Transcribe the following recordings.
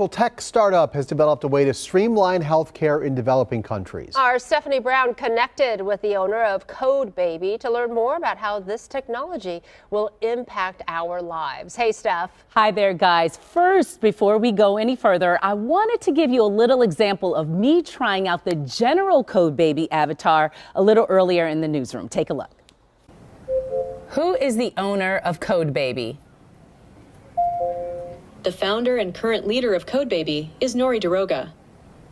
Well, tech startup has developed a way to streamline healthcare in developing countries. Our Stephanie Brown connected with the owner of CodeBaby to learn more about how this technology will impact our lives. Hey, Steph. Hi there, guys. First, before we go any further, I wanted to give you a little example of me trying out the general CodeBaby avatar a little earlier in the newsroom. Take a look. Who is the owner of CodeBaby? The founder and current leader of CodeBaby is Nori Daroga.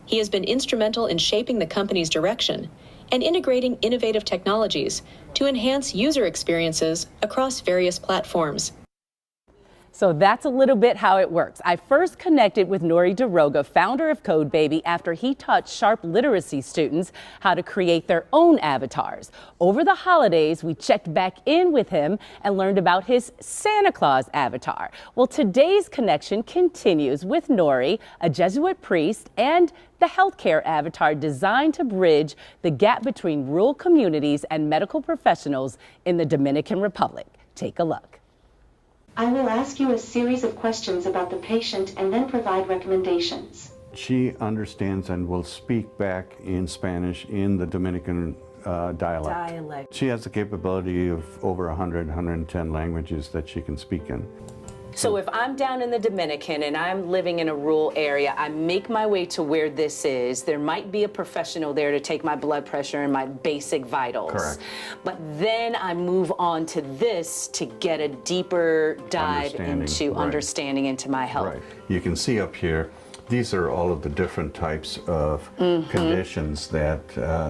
He has been instrumental in shaping the company's direction and integrating innovative technologies to enhance user experiences across various platforms. So that's a little bit how it works. I first connected with Nori Daroga, founder of CodeBaby, after he taught sharp literacy students how to create their own avatars. Over the holidays, we checked back in with him and learned about his Santa Claus avatar. Well, today's connection continues with Nori, a Jesuit priest, and the healthcare avatar designed to bridge the gap between rural communities and medical professionals in the Dominican Republic. Take a look. I will ask you a series of questions about the patient and then provide recommendations. She understands and will speak back in Spanish in the Dominican dialect. She has the capability of over 110 languages that she can speak in. So if I'm down in the Dominican and I'm living in a rural area, I make my way to where this is. There might be a professional there to take my blood pressure and my basic vitals. Correct. But then I move on to this to get a deeper dive into understanding into my health. Right. You can see up here, these are all of the different types of conditions that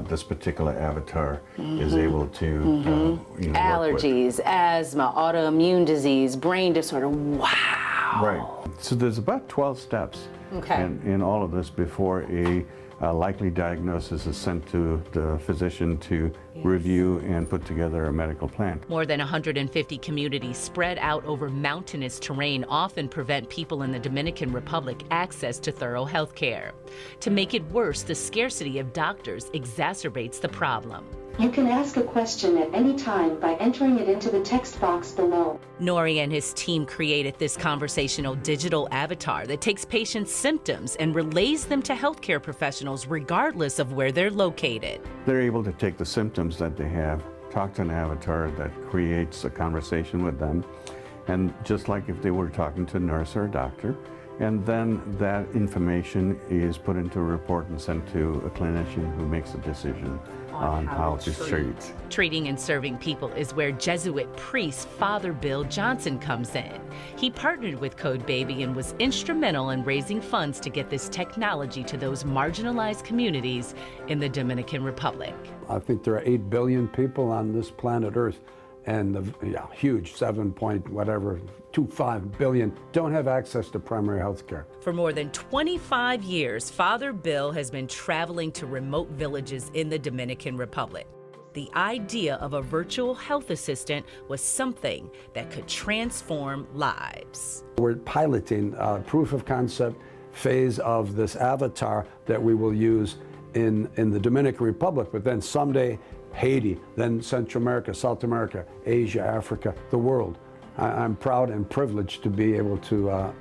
this particular avatar is able to Allergies, asthma, autoimmune disease, brain disorder. Wow. Right. So there's about 12 steps in all of this before a likely diagnosis is sent to the physician to review and put together a medical plan. More than 150 communities spread out over mountainous terrain often prevent people in the Dominican Republic access to thorough health care. To make it worse, the scarcity of doctors exacerbates the problem. You can ask a question at any time by entering it into the text box below. Nori and his team created this conversational digital avatar that takes patients' symptoms and relays them to healthcare professionals regardless of where they're located. They're able to take the symptoms that they have, talk to an avatar that creates a conversation with them, and just like if they were talking to a nurse or a doctor, and then that information is put into a report and sent to a clinician who makes a decision on how to treat. Treating and serving people is where Jesuit priest Father Bill Johnson comes in. He partnered with CodeBaby and was instrumental in raising funds to get this technology to those marginalized communities in the Dominican Republic. I think there are 8 billion people on this planet Earth, and the huge 7.25 billion don't have access to primary health care. For more than 25 years, Father Bill has been traveling to remote villages in the Dominican Republic. The idea of a virtual health assistant was something that could transform lives. We're piloting a proof of concept phase of this avatar that we will use in the Dominican Republic, but then someday Haiti, then Central America, South America, Asia, Africa, the world. I'm proud and privileged to be able to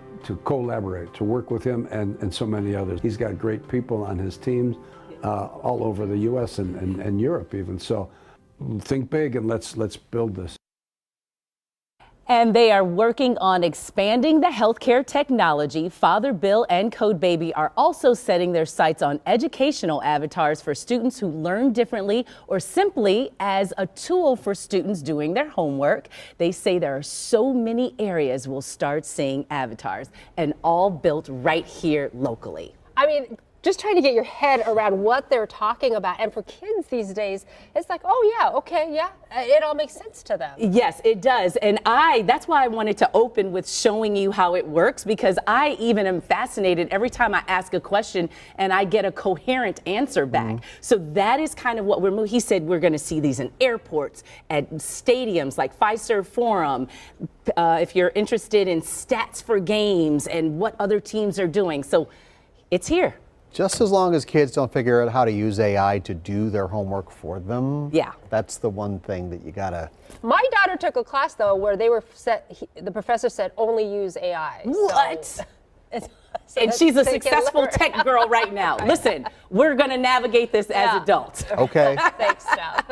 collaborate, to work with him and so many others. He's got great people on his teams all over the U.S. and Europe even. So think big and let's build this. And they are working on expanding the healthcare technology. Father Bill and CodeBaby are also setting their sights on educational avatars for students who learn differently or simply as a tool for students doing their homework. They say there are so many areas we'll start seeing avatars, and all built right here locally. I mean, just trying to get your head around what they're talking about. And for kids these days, it's like, oh yeah, okay, yeah, it all makes sense to them. Yes, it does. And that's why I wanted to open with showing you how it works, because I even am fascinated every time I ask a question and I get a coherent answer back. So that is kind of what we're moving. He said we're going to see these in airports, at stadiums like Fiserv Forum, if you're interested in stats for games and what other teams are doing. So it's here. Just as long as kids don't figure out how to use AI to do their homework for them. Yeah. That's the one thing that you gotta. My daughter took a class though where they were the professor said only use AI. What? So And that she's a they can successful learn. tech girl right now. Listen, we're going to navigate this as adults. Okay. Thanks, Steph.